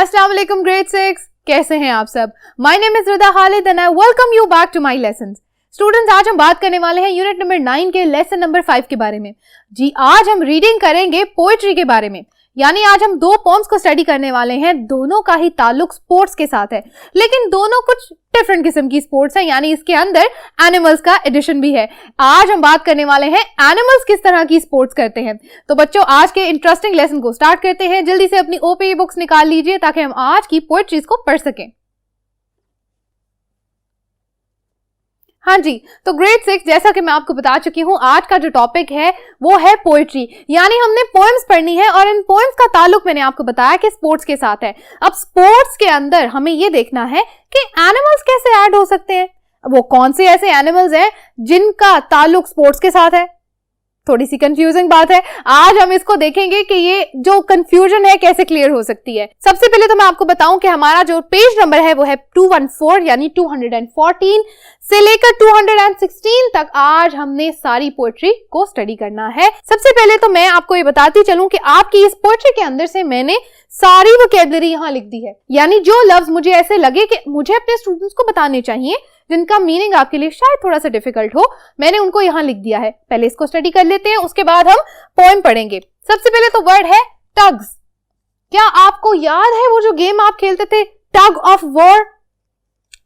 अस्सलाम वालेकुम ग्रेड 6, कैसे हैं आप सब? My name is Rida Khalid and I welcome you back to my lessons. Students, आज हम बात करने वाले हैं यूनिट नंबर 9 के लेसन नंबर 5 के बारे में। जी, आज हम रीडिंग करेंगे पोएट्री के बारे में। यानी आज हम दो पोम्स को स्टडी करने वाले हैं, दोनों का ही ताल्लुक स्पोर्ट्स के साथ है, लेकिन दोनों कुछ डिफरेंट किस्म की स्पोर्ट्स हैं, यानी इसके अंदर एनिमल्स का एडिशन भी है। आज हम बात करने वाले हैं एनिमल्स किस तरह की स्पोर्ट्स करते हैं। तो बच्चों, आज के इंटरेस्टिंग लेसन को स्टार्ट करते हैं। जल्दी से अपनी ओपीई बुक्स निकाल लीजिए ताकि हम आज की पोएट्रीज को पढ़ सकें। हाँ जी, तो ग्रेड 6, जैसा कि मैं आपको बता चुकी हूँ, आज का जो टॉपिक है वो है पोएट्री, यानी हमने पोएम्स पढ़नी है और इन पोएम्स का ताल्लुक मैंने आपको बताया कि स्पोर्ट्स के साथ है। अब स्पोर्ट्स के अंदर हमें ये देखना है कि एनिमल्स कैसे ऐड हो सकते हैं, वो कौन से ऐसे एनिमल्स हैं जिनका ताल्लुक स्पोर्ट्स के साथ है। थोड़ी सी कंफ्यूजिंग बात है, आज हम इसको देखेंगे कि ये जो कंफ्यूजन है कैसे क्लियर हो सकती है। सबसे पहले तो मैं आपको बताऊं कि हमारा जो पेज नंबर है वो है 214, यानी 214 से लेकर 216 तक आज हमने सारी पोएट्री को स्टडी करना है। सबसे पहले तो मैं आपको ये बताती चलूं कि आपकी इस पोएट्री के अंदर से मैंने सारी वोकैबुलरी यहाँ लिख दी है, यानी जो लफ्ज मुझे ऐसे लगे कि मुझे अपने स्टूडेंट्स को बताने चाहिए, जिनका मीनिंग आपके लिए शायद थोड़ा सा डिफिकल्ट हो, मैंने उनको यहाँ लिख दिया है। पहले इसको स्टडी कर लेते हैं, उसके बाद हम पोएम पढ़ेंगे। सबसे पहले तो वर्ड है टग्स। क्या आपको याद है वो जो गेम आप खेलते थे, टग ऑफ वॉर?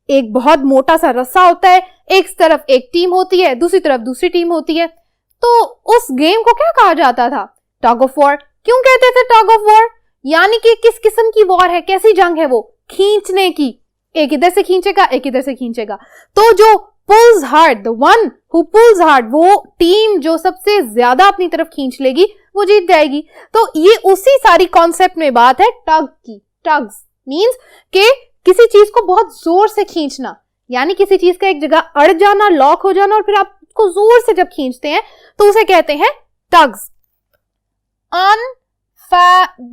एक बहुत मोटा सा रस्सा होता है, एक तरफ एक टीम होती है, दूसरी तरफ दूसरी टीम होती है। तो उस गेम को क्या कहा जाता था? Tug of war. क्यों कहते थे टग ऑफ वॉर? यानी कि किस किस्म की वॉर है, कैसी जंग है वो? खींचने की। एक इधर से खींचेगा, एक इधर से खींचेगा। तो जो pulls hard, the one who pulls hard, वो टीम जो सबसे ज्यादा अपनी तरफ खींच लेगी वो जीत जाएगी। तो ये उसी सारी कॉन्सेप्ट में बात है टग की। टग्स मींस के किसी चीज को बहुत जोर से खींचना, यानी किसी चीज का एक जगह अड़ जाना, लॉक हो जाना, और फिर आप उसको जोर से जब खींचते हैं तो उसे कहते हैं टग्स। अनफैथमेबल,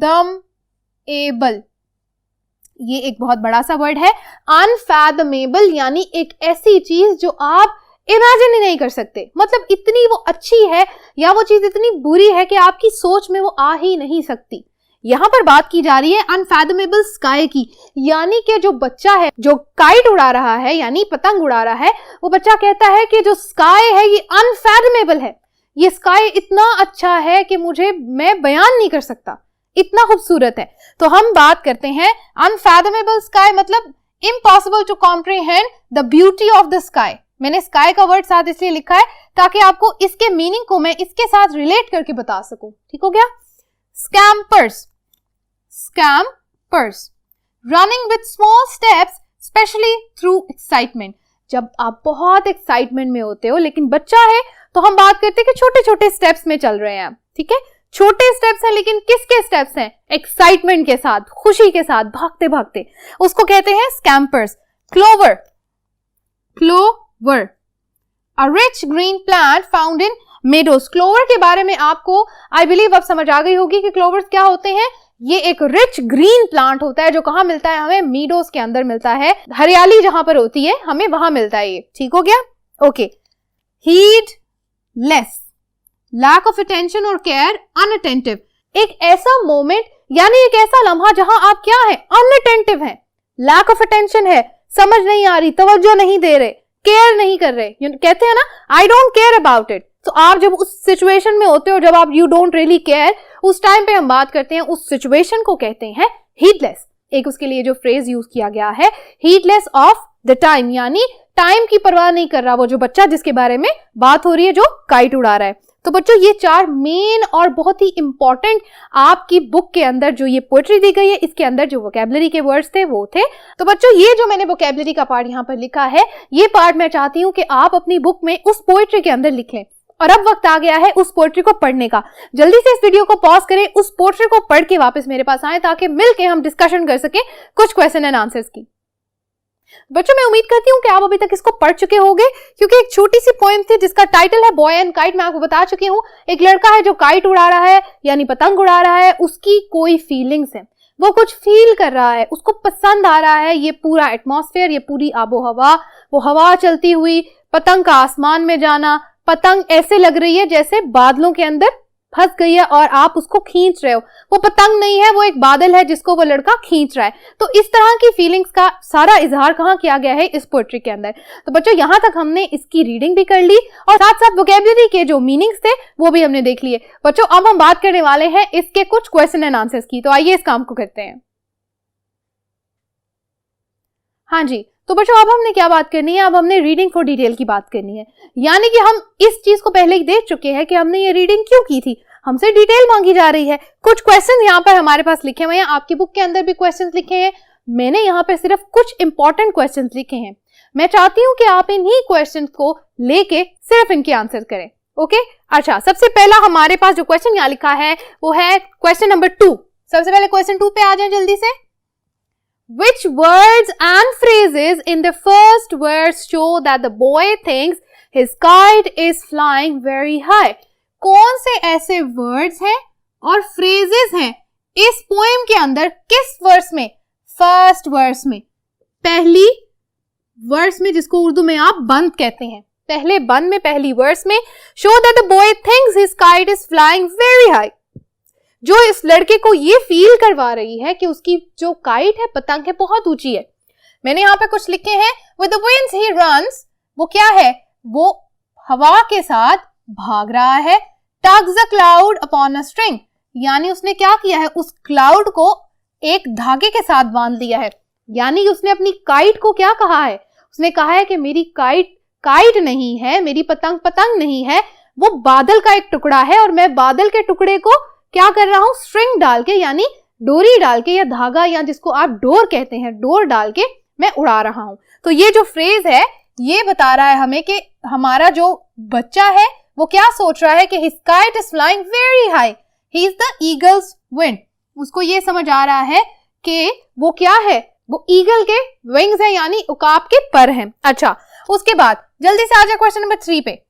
ये एक बहुत बड़ा सा वर्ड है। अनफैथमेबल यानी एक ऐसी चीज जो आप इमेजिन ही नहीं कर सकते, मतलब इतनी वो अच्छी है या वो चीज इतनी बुरी है कि आपकी सोच में वो आ ही नहीं सकती। यहां पर बात की जा रही है अनफैथमेबल स्काई की, यानी कि जो बच्चा है जो काइट उड़ा रहा है, यानी पतंग उड़ा रहा है, वो बच्चा कहता है कि जो स्काई है ये अनफैथमेबल है, ये स्काई इतना अच्छा है कि मैं बयान नहीं कर सकता, इतना खूबसूरत है। तो हम बात करते हैं अनफैथमेबल स्काई, मतलब impossible to comprehend the beauty of the sky. मैंने स्काई का वर्ड साथ इसलिए लिखा है ताकि आपको इसके मीनिंग को मैं इसके साथ रिलेट करके बता सकूं। ठीक हो गया? Scampers, scampers, running with small steps specially through excitement. जब आप बहुत एक्साइटमेंट में होते हो, लेकिन बच्चा है तो हम बात करते हैं कि छोटे छोटे स्टेप्स में चल रहे हैं। ठीक है, छोटे स्टेप्स हैं, लेकिन किसके स्टेप्स हैं? एक्साइटमेंट के साथ, खुशी के साथ, भागते भागते, उसको कहते हैं scampers. Clover, clover, a rich green plant found in meadows. Clover के बारे में आपको आई बिलीव अब समझ आ गई होगी कि क्लोवर्स क्या होते हैं। ये एक रिच ग्रीन प्लांट होता है जो कहाँ मिलता है? हमें मीडोज के अंदर मिलता है, हरियाली जहां पर होती है हमें वहां मिलता है ये। ठीक हो गया? Okay. Heedless, lack of attention और केयर, अनअटेंटिव, एक ऐसा मोमेंट यानी एक ऐसा लम्हा जहां आप क्या है? अनअटेंटिव है, लैक ऑफ अटेंशन है, समझ नहीं आ रही, तवज्जो नहीं दे रहे, केयर नहीं कर रहे। कहते हैं ना, आई डोंट केयर अबाउट इट। तो आप जब उस सिचुएशन में होते हो, जब आप यू डोंट रियली केयर, उस टाइम पे हम बात करते हैं, उस सिचुएशन को कहते हैं हीडलेस। एक उसके लिए जो फ्रेज यूज किया गया है, हीडलेस ऑफ द टाइम, यानी टाइम की परवाह नहीं कर रहा वो जो बच्चा जिसके बारे में बात हो रही है, जो काइट उड़ा रहा है। तो बच्चों, ये चार मेन और बहुत ही इंपॉर्टेंट आपकी बुक के अंदर जो ये पोएट्री दी गई है, इसके अंदर जो वोकैबुलरी के वर्ड्स थे वो थे। तो बच्चों, ये जो मैंने वोकैबुलरी का पार्ट यहाँ पर लिखा है, ये पार्ट मैं चाहती हूँ कि आप अपनी बुक में उस पोएट्री के अंदर लिख लें। और अब वक्त आ गया है उस पोएट्री को पढ़ने का। जल्दी से इस वीडियो को पॉज करें, उस पोएट्री को पढ़ के वापस मेरे पास आए ताकि मिलके हम डिस्कशन कर सके कुछ क्वेश्चन एंड आंसर्स की। बच्चों, मैं उम्मीद करती हूँ कि आप अभी तक इसको पढ़ चुके होंगे, क्योंकि एक छोटी सी पोएम थी जिसका टाइटल है बॉय एंड काइट। मैं आपको बता चुकी हूँ, एक लड़का है जो काइट उड़ा रहा है, यानी पतंग उड़ा रहा है, उसकी कोई फीलिंग्स है, वो कुछ फील कर रहा है, उसको पसंद आ रहा है ये पूरा एटमॉस्फेयर, ये पूरी आबो हवा, वो हवा चलती हुई, पतंग का आसमान में जाना, पतंग ऐसे लग रही है जैसे बादलों के अंदर फंस गई है और आप उसको खींच रहे हो। वो पतंग नहीं है, वो एक बादल है जिसको वो लड़का खींच रहा है। तो इस तरह की फीलिंग्स का सारा इजहार कहाँ किया गया है? इस पोएट्री के अंदर। तो बच्चों यहाँ तक हमने इसकी रीडिंग भी कर ली और साथ साथ वोकैबुलरी के जो मीनिंग्स थे वो भी हमने देख लिए। बच्चों अब हम बात करने वाले हैं इसके कुछ क्वेश्चन एंड आंसर्स की। तो आइए इस काम को करते हैं। हाँ जी, तो बच्चों अब हमने क्या बात करनी है? अब हमने रीडिंग फॉर डिटेल की बात करनी है। यानी कि हम इस चीज को पहले ही देख चुके हैं कि हमने ये रीडिंग क्यों की थी, हमसे डिटेल मांगी जा रही है। कुछ क्वेश्चंस यहाँ पर हमारे पास लिखे हुए हैं, आपकी बुक के अंदर भी क्वेश्चंस लिखे हैं, मैंने यहाँ पर सिर्फ कुछ इंपॉर्टेंट क्वेश्चंस लिखे हैं। मैं चाहती हूँ कि आप इन्हीं क्वेश्चंस को लेके सिर्फ इनके आंसर करें। ओके, अच्छा, सबसे पहला हमारे पास जो क्वेश्चन यहाँ लिखा है वो है क्वेश्चन नंबर 2। सबसे पहले क्वेश्चन 2 पे आ जाए जल्दी से। Which words and phrases in the first verse show that the boy thinks his kite is flying very high? कौन से ऐसे वर्ड्स हैं और फ्रेजेस हैं इस पोएम के अंदर? किस वर्स में? फर्स्ट वर्स में, पहली वर्स में, जिसको उर्दू में आप बंद कहते हैं। पहले बंद में, पहली वर्स में, show that the boy thinks his kite is flying very high, जो इस लड़के को ये फील करवा रही है कि उसकी जो काइट है, पतंग है, बहुत ऊंची है। मैंने यहाँ पे कुछ लिखे हैं, with the winds he runs, वो क्या है? वो हवा के साथ भाग रहा है। Tugs a cloud upon a string, यानी उसने क्या किया है? उस क्लाउड को एक धागे के साथ बांध दिया है। यानी उसने अपनी काइट को क्या कहा है? उसने कहा है कि मेरी काइट काइट नहीं है, मेरी पतंग पतंग नहीं है, वो बादल का एक टुकड़ा है और मैं बादल के टुकड़े को क्या कर रहा हूं? स्ट्रिंग डाल के, यानी डोरी डाल के, या धागा, या जिसको आप डोर कहते हैं, डोर डाल के मैं उड़ा रहा हूं। तो ये जो फ्रेज है ये बता रहा है हमें कि हमारा जो बच्चा है वो क्या सोच रहा है कि his kite is flying very high, he is the eagles wing. उसको ये समझ आ रहा है कि वो क्या है? वो ईगल के विंग्स है, यानी उकाब के पर हैं। अच्छा, उसके बाद जल्दी से आ जाए क्वेश्चन नंबर 3 पे।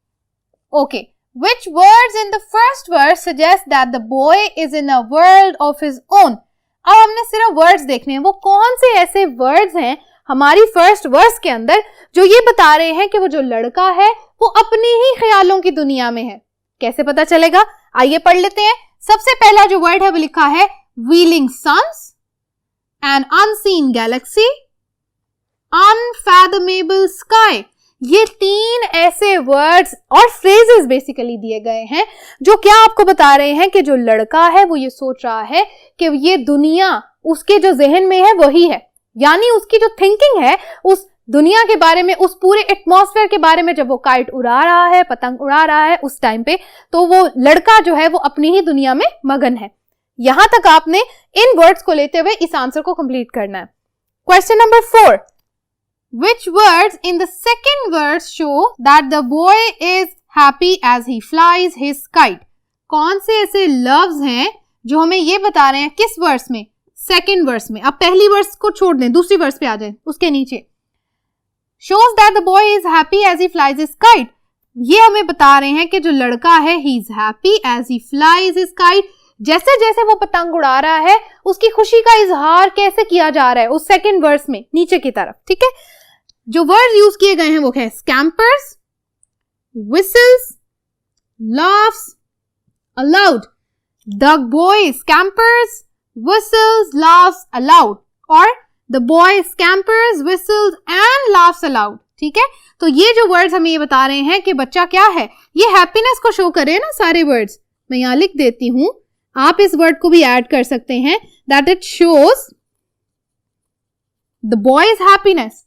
Okay, which words in the first verse suggest that the boy is in a world of his own? अब हमने सिर्फ वर्ड्स देखने हैं, वो कौन से ऐसे वर्ड्स हैं हमारी फर्स्ट वर्स के अंदर जो ये बता रहे हैं कि वो जो लड़का है वो अपनी ही ख्यालों की दुनिया में है। कैसे पता चलेगा? आइए पढ़ लेते हैं। सबसे पहला जो वर्ड है वो लिखा है wheeling suns, an unseen galaxy, unfathomable sky. ये 3 ऐसे वर्ड्स और फ्रेजेस बेसिकली दिए गए हैं जो क्या आपको बता रहे हैं कि जो लड़का है वो ये सोच रहा है कि ये दुनिया उसके जो जहन में है वही है। यानी उसकी जो थिंकिंग है उस दुनिया के बारे में, उस पूरे एटमॉस्फेयर के बारे में, जब वो काइट उड़ा रहा है, पतंग उड़ा रहा है उस टाइम पे, तो वो लड़का जो है वो अपनी ही दुनिया में मगन है। यहां तक आपने इन वर्ड्स को लेते हुए इस आंसर को कंप्लीट करना है। Question number 4, which words in the second verse show that the boy is happy as he flies his kite? कौन से ऐसे लफ्ज हैं जो हमें ये बता रहे हैं? किस वर्स में? सेकेंड वर्स में। अब पहली वर्स को छोड़ दें, दूसरी वर्स पे आ जाए, उसके नीचे shows that the boy is happy as he flies his kite। ये हमें बता रहे हैं कि जो लड़का है he is happy as he flies his kite। जैसे जैसे वो पतंग उड़ा रहा है उसकी खुशी का इजहार कैसे किया जा रहा है? उस सेकेंड वर्स में नीचे की तरफ। ठीक है, जो वर्ड यूज किए गए हैं वो है स्कैम्पर्स, whistles, laughs, aloud। The boy scampers, whistles, laughs aloud, और the boy scampers, whistles and laughs aloud। ठीक है, तो ये जो वर्ड्स हमें ये बता रहे हैं कि बच्चा क्या है, ये हैप्पीनेस को शो करे ना सारे वर्ड्स। मैं यहां लिख देती हूं, आप इस वर्ड को भी ऐड कर सकते हैं, that it shows the boy's happiness।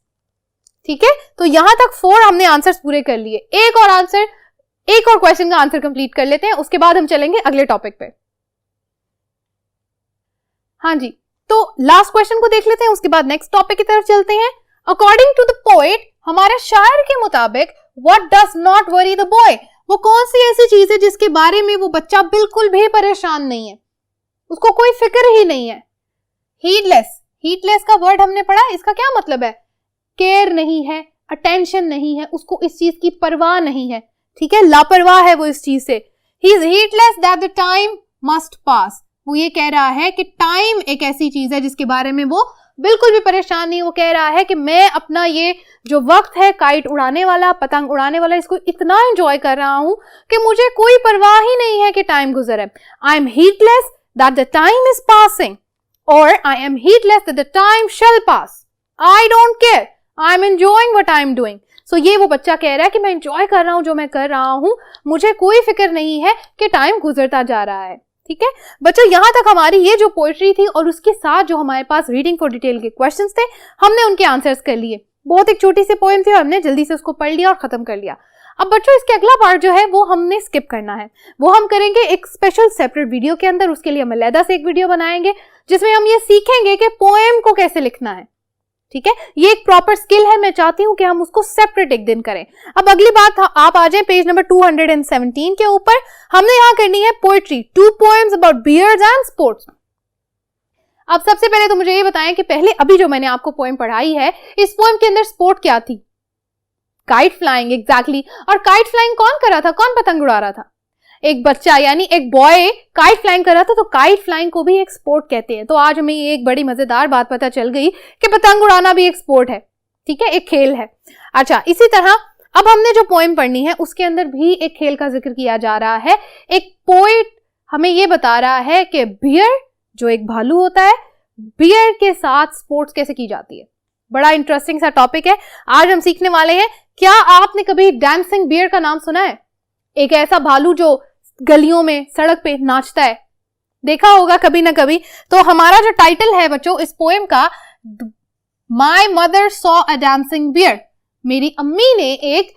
ठीक है, तो यहां तक 4 हमने आंसर्स पूरे कर लिए। एक और क्वेश्चन का आंसर कंप्लीट कर लेते हैं, उसके बाद हम चलेंगे अगले टॉपिक पे। हाँ जी, तो लास्ट क्वेश्चन को देख लेते हैं, उसके बाद नेक्स्ट टॉपिक की तरफ चलते हैं। अकॉर्डिंग टू द पोएट, हमारे शायर के मुताबिक, what does not worry the boy? वो कौन सी ऐसी चीज है जिसके बारे में वो बच्चा बिल्कुल भी परेशान नहीं है, उसको कोई फिक्र ही नहीं है? हीडलेस। हीडलेस का वर्ड हमने पढ़ा, इसका क्या मतलब है? केयर नहीं है, अटेंशन नहीं है, उसको इस चीज की परवाह नहीं है। ठीक है, लापरवाह है वो इस चीज से। He is heedless that the time must pass. वो ये कह रहा है कि टाइम एक ऐसी चीज है जिसके बारे में वो बिल्कुल भी परेशान नहीं। वो कह रहा है कि मैं अपना ये जो वक्त है काइट उड़ाने वाला, पतंग उड़ाने वाला, इसको इतना एंजॉय कर रहा हूं कि मुझे कोई परवाह ही नहीं है कि टाइम गुजर है। I am heedless that the time is passing, और I am heedless that the time shall pass. I don't care, I am enjoying what I am doing. So ये वो बच्चा कह रहा है कि मैं एंजॉय कर रहा हूं जो मैं कर रहा हूं, मुझे कोई फिक्र नहीं है कि टाइम गुजरता जा रहा है। ठीक है बच्चों, यहां तक हमारी ये जो पोएट्री थी और उसके साथ जो हमारे पास रीडिंग फॉर डिटेल के क्वेश्चंस थे, हमने उनके आंसर्स कर लिए। बहुत एक छोटी सी पोएम थी और हमने जल्दी से उसको पढ़ लिया और खत्म कर लिया। अब बच्चों इसके अगला पार्ट जो है वो हमने स्किप करना है, वो हम करेंगे एक स्पेशल सेपरेट वीडियो के अंदर। उसके लिए हम अलग से एक वीडियो बनाएंगे जिसमें हम ये सीखेंगे कि पोएम को कैसे लिखना है। ठीक है, ये एक प्रॉपर स्किल है, मैं चाहती हूं कि हम उसको सेपरेट एक दिन करें। अब अगली बात, आप आ जाए पेज नंबर 217 के ऊपर। हमने यहां करनी है poetry, 2 poems about bears and sports. अब सबसे पहले तो मुझे ये बताएं कि पहले अभी जो मैंने आपको पोएम पढ़ाई है, इस पोएम के अंदर स्पोर्ट क्या थी? Kite flying, exactly. और काइट फ्लाइंग कौन कर रहा था, कौन पतंग उड़ा रहा था? एक बच्चा, यानी एक बॉय काइट फ्लाइंग कर रहा था। तो काइट फ्लाइंग को भी एक स्पोर्ट कहते हैं। तो आज हमें ये एक बड़ी मजेदार बात पता चल गई कि पतंग उड़ाना भी एक स्पोर्ट है। ठीक है, एक खेल है। अच्छा, इसी तरह अब हमने जो पोएम पढ़नी है उसके अंदर भी एक खेल का जिक्र किया जा रहा है। एक पोएट हमें ये बता रहा है कि बियर जो एक भालू होता है, बियर के साथ स्पोर्ट्स कैसे की जाती है। बड़ा इंटरेस्टिंग सा टॉपिक है, आज हम सीखने वाले हैं। क्या आपने कभी डांसिंग बियर का नाम सुना है? एक ऐसा भालू जो गलियों में, सड़क पे नाचता है, देखा होगा कभी ना कभी। तो हमारा जो टाइटल है बच्चों इस पोएम का, my mother saw a dancing bear, मेरी अम्मी ने एक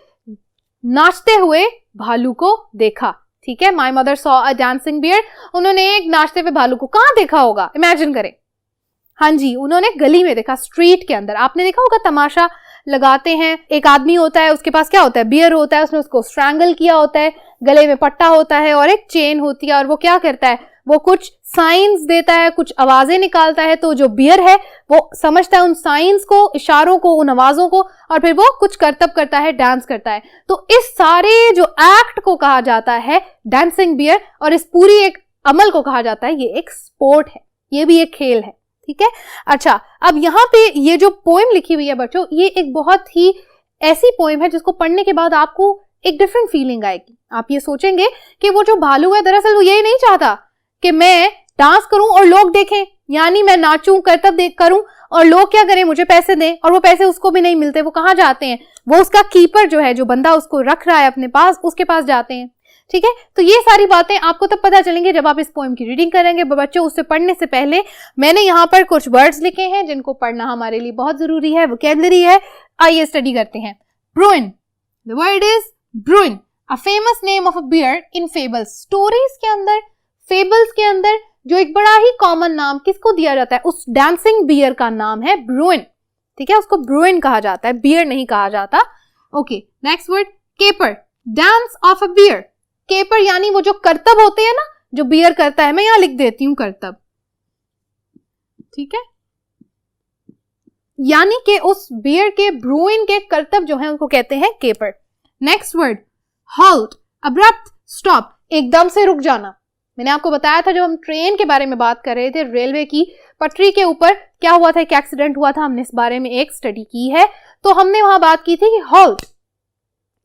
नाचते हुए भालू को देखा। ठीक है, my mother saw a dancing bear, उन्होंने एक नाचते हुए भालू को कहां देखा होगा, इमेजिन करें। हाँ जी, उन्होंने गली में देखा, स्ट्रीट के अंदर। आपने देखा होगा तमाशा लगाते हैं, एक आदमी होता है, उसके पास क्या होता है, बियर होता है, उसने उसको स्ट्रैंगल किया होता है, गले में पट्टा होता है और एक चेन होती है, और वो क्या करता है, वो कुछ साइंस देता है, कुछ आवाजें निकालता है। तो जो बियर है वो समझता है उन साइंस को, इशारों को, उन आवाजों को, और फिर वो कुछ करतब करता है, डांस करता है। तो इस सारे जो एक्ट को कहा जाता है डांसिंग बियर, और इस पूरी एक अमल को कहा जाता है ये एक स्पोर्ट है, ये भी एक खेल है। ठीक है, अच्छा, अब यहाँ पे ये जो पोएम लिखी हुई है बच्चों, ये एक बहुत ही ऐसी पोएम है जिसको पढ़ने के बाद आपको एक डिफरेंट फीलिंग आएगी। आप ये सोचेंगे कि वो जो भालू है दरअसल वो यही नहीं चाहता कि मैं डांस करूं और लोग देखें, यानी मैं नाचूं, करतब करूं और लोग क्या करें, मुझे पैसे दें, और वो पैसे उसको भी नहीं मिलते। वो कहाँ जाते हैं, वो उसका कीपर जो है, जो बंदा उसको रख रहा है अपने पास, उसके पास जाते हैं। ठीक है, तो ये सारी बातें आपको तब पता चलेंगे जब आप इस पोएम की रीडिंग करेंगे। बच्चों, उससे पढ़ने से पहले मैंने यहाँ पर कुछ वर्ड्स लिखे हैं जिनको पढ़ना हमारे लिए बहुत जरूरी है, वोकैबुलरी है। आइए स्टडी करते हैं। Bruin, the word is bruin, a famous name of a bear in fables. Stories के अंदर, फेबल्स के अंदर जो एक बड़ा ही कॉमन नाम किसको दिया जाता है, उस डांसिंग बियर का नाम है ब्रुइन। ठीक है, उसको ब्रुइन कहा जाता है, बियर नहीं कहा जाता। Okay, next word caper, dance of a bear. Caper यानी वो जो करतब होते हैं ना, जो बियर करता है, मैं यहां लिख देती हूं करतब। ठीक है, यानी कि उस बियर के, ब्रुइन के करतब जो है उनको कहते हैं caper. Next word halt, abrupt, stop, एकदम से रुक जाना। मैंने आपको बताया था जब हम ट्रेन के बारे में बात कर रहे थे, रेलवे की पटरी के ऊपर क्या हुआ था, एक एक्सीडेंट हुआ था, हमने इस बारे में एक स्टडी की है। तो हमने वहां बात की थी कि हॉल्ट,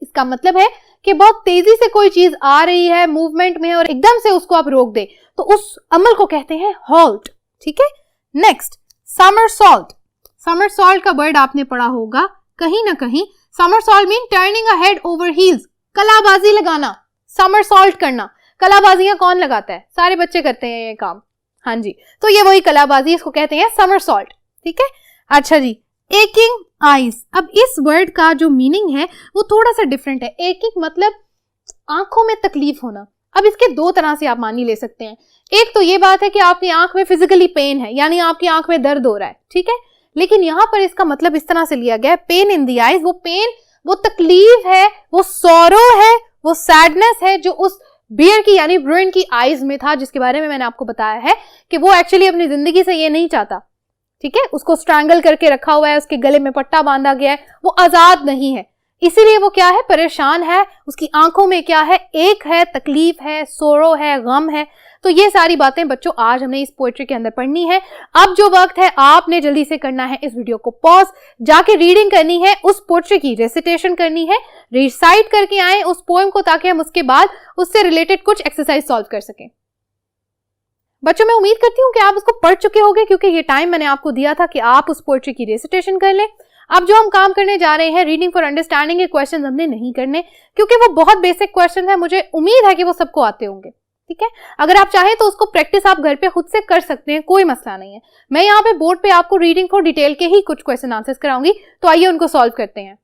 इसका मतलब है कि बहुत तेजी से कोई चीज आ रही है, मूवमेंट में, और एकदम से उसको आप रोक दे, तो उस अमल को कहते हैं हॉल्ट। ठीक है, नेक्स्ट समरसॉल्ट। समरसॉल्ट का वर्ड आपने पढ़ा होगा कहीं ना कहीं। Somersault mean turning a head over heels, कलाबाजी लगाना, समरसॉल्ट करना। कलाबाजियां कौन लगाता है, सारे बच्चे करते हैं ये काम। हाँ जी, तो ये वही कलाबाजी, इसको कहते हैं समरसॉल्ट। ठीक है, अच्छा जी, एकिंग आईज। अब इस वर्ड का जो मीनिंग है वो थोड़ा सा डिफरेंट है। एकिंग मतलब आंखों में तकलीफ होना। अब इसके दो तरह से आप मानी ले सकते हैं। एक तो ये बात है कि आपकी आंख में फिजिकली पेन है, यानी आपकी आंख में दर्द हो रहा है। ठीक है, लेकिन यहां पर इसका मतलब इस तरह से लिया गया है, पेन इन द आईज, वो पेन, वो तकलीफ है, वो सॉरो है, वो सैडनेस है जो उस बियर की यानी ब्रुइन की आईज में था, जिसके बारे में मैंने आपको बताया है कि वो एक्चुअली अपनी जिंदगी से ये नहीं चाहता। ठीक है, उसको स्ट्रैंगल करके रखा हुआ है, उसके गले में पट्टा बांधा गया है, वो आजाद नहीं है। इसीलिए वो क्या है, परेशान है, उसकी आंखों में क्या है, एक है, तकलीफ है, सोरो है, गम है। तो ये सारी बातें बच्चों आज हमने इस पोएट्री के अंदर पढ़नी है। अब जो वक्त है आपने जल्दी से करना है इस वीडियो को पॉज, जाके रीडिंग करनी है, उस पोएट्री की रेसिटेशन करनी है, रिसाइट करके आए उस पोएम को, ताकि हम उसके बाद उससे रिलेटेड कुछ एक्सरसाइज सॉल्व कर सकें। बच्चों मैं उम्मीद करती हूँ कि आप उसको पढ़ चुके होंगे, क्योंकि ये टाइम मैंने आपको दिया था कि आप उस पोएट्री की रेसिटेशन कर लें। अब जो हम काम करने जा रहे हैं, रीडिंग फॉर अंडरस्टैंडिंग के क्वेश्चन हमने नहीं करने, क्योंकि वो बहुत बेसिक क्वेश्चन है, मुझे उम्मीद है कि वो सबको आते होंगे। ठीक है, अगर आप चाहें तो उसको प्रैक्टिस आप घर पे खुद से कर सकते हैं, कोई मसला नहीं है। मैं यहाँ पे बोर्ड पे आपको रीडिंग फॉर डिटेल के ही कुछ क्वेश्चन आंसर्स कराऊंगी, तो आइए उनको सॉल्व करते हैं।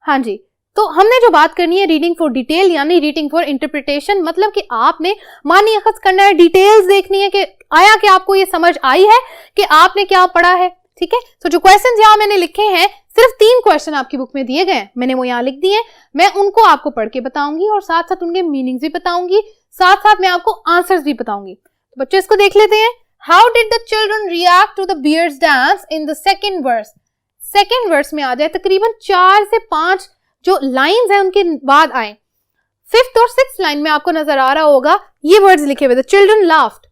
हाँ जी, तो हमने जो बात करनी है रीडिंग फॉर डिटेल यानी रीडिंग फॉर इंटरप्रिटेशन, मतलब कि आपने मानी अखज़ करना है, डिटेल्स देखनी है कि आया कि आपको ये समझ आई है कि आपने क्या पढ़ा है। ठीक है, तो जो क्वेश्चंस यहाँ मैंने लिखे हैं, सिर्फ 3 क्वेश्चन आपकी बुक में दिए गए हैं, मैंने वो यहाँ लिख दिए हैं। मैं उनको आपको पढ़ के बताऊंगी और साथ साथ उनके मीनिंग्स भी बताऊंगी, साथ साथ मैं आपको आंसर्स भी बताऊंगी। तो बच्चों इसको देख लेते हैं। How did the children react to the bear's dance in the second verse. Second verse में आ जाए, तकरीबन 4 से 5 जो लाइन्स हैं उनके बाद आए। 5th और 6th लाइन में आपको नजर आ रहा होगा ये वर्ड्स लिखे हुए, द चिल्ड्रन लाफ्ड।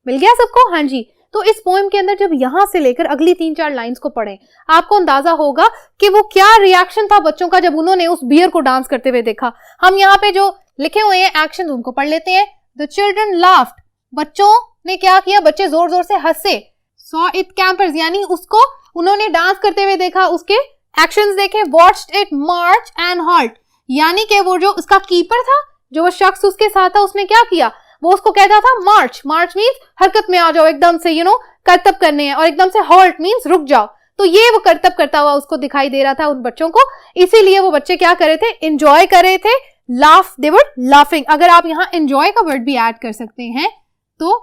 मिल गया सबको? हाँ जी। तो इस पोएम के अंदर जब यहां से लेकर अगली 3-4 लाइंस को पढ़ें, आपको अंदाजा होगा कि वो क्या रिएक्शन था बच्चों का जब उन्होंने उस बियर को डांस करते हुए देखा। हम यहाँ पे जो लिखे हुए हैं एक्शन उनको पढ़ लेते हैं। द चिल्ड्रन लाफ्ड, बच्चों ने क्या किया, बच्चे जोर जोर से हंसे। सॉ इट कैंपर्स, यानी उसको उन्होंने डांस करते हुए देखा, उसके एक्शंस देखे। Watched it March and halt, यानी कि वो जो उसका कीपर था, जो वो शख्स उसके साथ था, उसने क्या किया, वो उसको कहता था मार्च। मार्च मीन्स हरकत में आ जाओ, एकदम से करतब करने हैं, और एकदम से हॉल्ट मीन्स रुक जाओ। तो ये वो करतब करता हुआ उसको दिखाई दे रहा था उन बच्चों को, इसीलिए वो बच्चे क्या कर रहे थे, एंजॉय कर रहे थे। Laugh, they were laughing. अगर आप यहाँ एंजॉय का वर्ड भी ऐड कर सकते हैं तो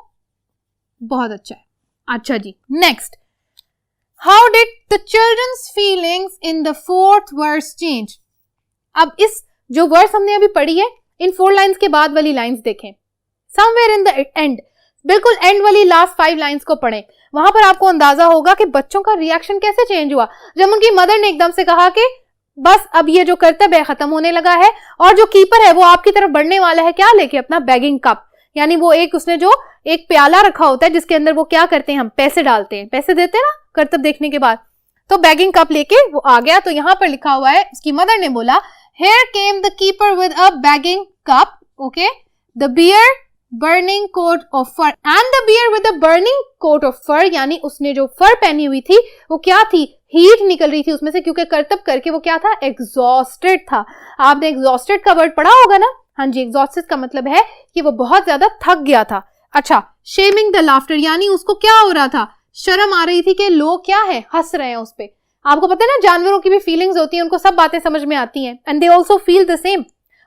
बहुत अच्छा है। अच्छा जी, next, how did the childrens feelings in the 4th verse change. अब इस जो वर्स हमने अभी पढ़ी है, इन 4 लाइन्स के बाद वाली लाइन्स देखें। समवेयर इन द एंड, बिल्कुल एंड वाली लास्ट 5 लाइन्स को पढ़ें, वहां पर आपको अंदाजा होगा कि बच्चों का रिएक्शन कैसे चेंज हुआ जब उनकी मदर ने एकदम से कहा कि बस अब ये जो करतब है खत्म होने लगा है, और जो कीपर है वो आपकी तरफ बढ़ने वाला है, क्या लेके, अपना बैगिंग कप, यानी वो एक उसने जो एक प्याला रखा होता है जिसके अंदर वो क्या करते हैं, हम पैसे डालते हैं, पैसे देते हैं ना करतब देखने के बाद, तो बैगिंग कप लेके वो आ गया। तो यहाँ पर लिखा हुआ है, उसकी मदर ने बोला, here came the keeper with a begging cup, okay, the bear burning coat of fur, and the bear with a burning coat of fur, यानी उसने जो फर पहनी हुई थी वो क्या थी, हीट निकल रही थी उसमें से, क्योंकि करतब करके वो क्या था, एग्जॉस्टेड था। आपने एग्जॉस्टेड का वर्ड पढ़ा होगा ना? हाँ जी, एग्जॉस्टेड का मतलब है कि वो बहुत ज्यादा थक गया था। अच्छा, शेमिंग द लाफ्टर, यानी उसको क्या हो रहा था, शर्म आ रही थी कि लोग क्या है, हंस रहे हैं उस पे। आपको पता है ना, जानवरों की भी फीलिंग्स होती हैं, उनको सब बातें समझ में आती हैं, and they also feel the same,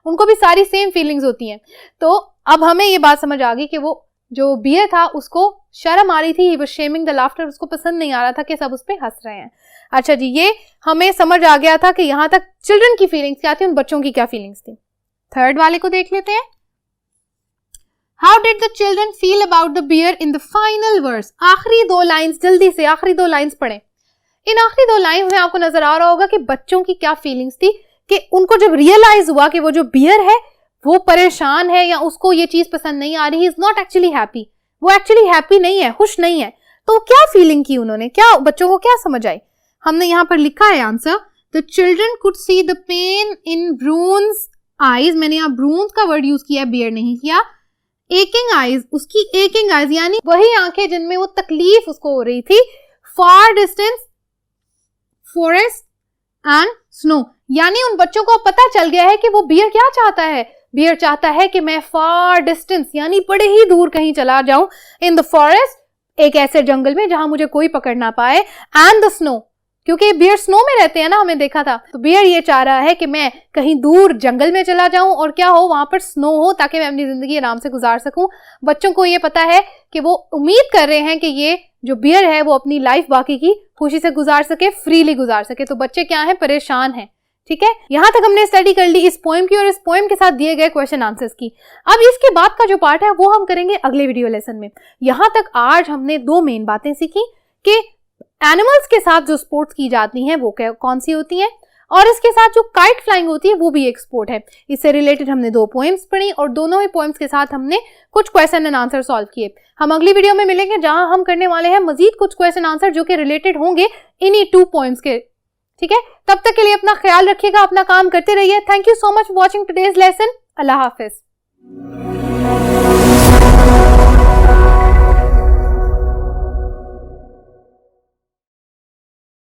उनको भी सारी सेम फीलिंग्स होती हैं। तो अब हमें ये बात समझ आ गई कि वो जो बियर था उसको शर्म आ रही थी, वो शेमिंग द लाफ्टर, उसको पसंद नहीं आ रहा था कि सब उस पे हंस रहे हैं। अच्छा जी, ये हमें समझ आ गया था कि यहाँ तक चिल्ड्रन की फीलिंग्स क्या थी, उन बच्चों की क्या फीलिंग्स थी। 3rd वाले को देख लेते हैं। How did the children feel about the bear in the final verse. आखिरी 2 लाइन्स, जल्दी से आखिरी 2 लाइन्स पढ़ें। इन आखिरी 2 लाइन्स में आपको नजर आ रहा होगा कि बच्चों की क्या फीलिंग्स थी, कि उनको जब रियलाइज हुआ कि वो जो बियर है वो परेशान है या उसको ये चीज पसंद नहीं आ रही, इज नॉट एक्चुअली हैप्पी, वो एक्चुअली हैप्पी नहीं है, खुश नहीं है, तो क्या फीलिंग की उन्होंने, क्या बच्चों को क्या समझ आई। हमने यहाँ पर लिखा है answer, the children could see the pain in ब्रून्स आईज, मैंने यहाँ ब्रून्स का वर्ड यूज किया, बियर नहीं किया। एकिंग आईज, उसकी एकिंग आईज यानी वही आंखें जिनमें वो तकलीफ उसको हो रही थी। फार डिस्टेंस फॉरेस्ट एंड स्नो, यानी उन बच्चों को पता चल गया है कि वो बियर क्या चाहता है, बियर चाहता है कि मैं फार डिस्टेंस यानी बड़े ही दूर कहीं चला जाऊं, इन द फॉरेस्ट, एक ऐसे जंगल में जहां मुझे कोई पकड़ ना पाए, एंड द स्नो, क्योंकि बियर स्नो में रहते हैं ना, हमें देखा था, तो बियर ये चाह रहा है कि मैं कहीं दूर जंगल में चला जाऊं और क्या हो, वहां पर स्नो हो, ताकि मैं अपनी जिंदगी आराम से गुजार सकूं। बच्चों को ये पता है कि वो उम्मीद कर रहे हैं कि ये जो बियर है वो अपनी लाइफ बाकी की खुशी से गुजार सके, फ्रीली गुजार सके। तो बच्चे क्या है, परेशान हैं। ठीक है, यहां तक हमने स्टडी कर ली इस पोएम की और इस पोएम के साथ दिए गए क्वेश्चन आंसर्स की। अब इसके बाद का जो पार्ट है वो हम करेंगे अगले वीडियो लेसन में। यहां तक आज हमने 2 मेन बातें सीखी कि एनिमल्स के साथ जो स्पोर्ट्स की जाती हैं वो कौन सी होती हैं, और इसके साथ जो काइट फ्लाइंग होती है वो भी एक स्पोर्ट है। इससे रिलेटेड हमने 2 पोएम्स पढ़ी और दोनों ही पोएम्स के साथ हमने कुछ क्वेश्चन एंड आंसर सॉल्व किए। हम अगली वीडियो में मिलेंगे जहां हम करने वाले हैं मजीद कुछ क्वेश्चन आंसर जो कि रिलेटेड होंगे इन्हीं 2 पोएम्स के। ठीक है, तब तक के लिए अपना ख्याल रखिएगा, अपना काम करते रहिए। Thank you so much for watching today's lesson. Allah Hafiz.